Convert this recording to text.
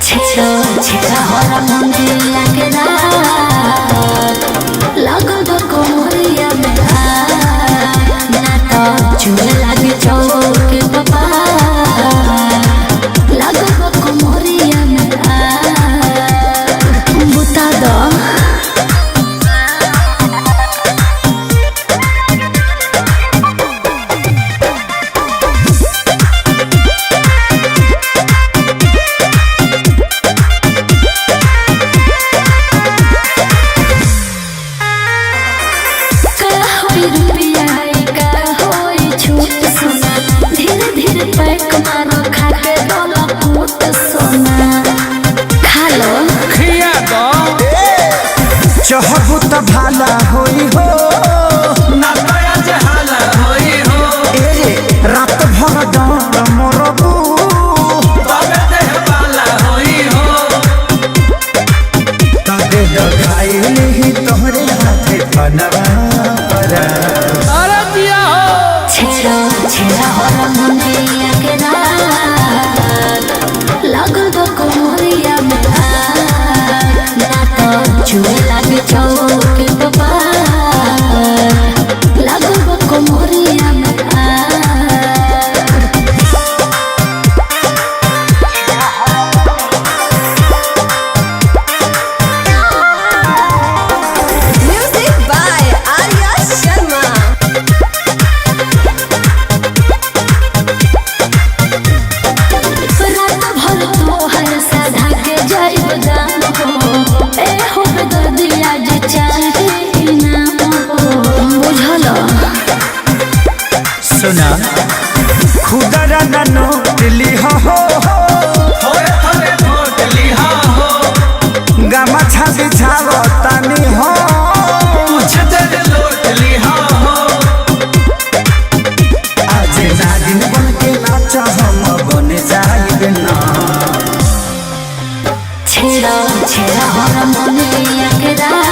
छेड़ो छेड़ा हरा मंदिर के रात लगो दो कोमरिया में ना तो चूहे लगे चौके बाबा लगो दो कोमरिया में बुता दो चहबू तो भाला होई हो ना दया जहाला होई हो ए रात भर डर मरबू तबे देह पाला होई हो तबे लगाई ही तोहरे हाथे बनवा परा अरे दिया हो छेड़ो छेड़ा हरा मंदिर के रात लगो दो कोमरिया में ना तो चूहे लगे चौके बाबा लगो दो कोमरिया में Music by Arya Sharma. रात भर तोहर साधा के जाइब दाम हो ए हो दर्दिया जे चाहे इनाम हो बुझल सुना खुदरा ना नोट लिहा हो थोड़े थोड़े वोट लिहा हो गामा छाती छाव तानी हो कुछ देर लोट लिहा हो आज नागिन बन के नाचा हम बन जाइब ना छेड़ा छेड़ा हरा मंदिर के रात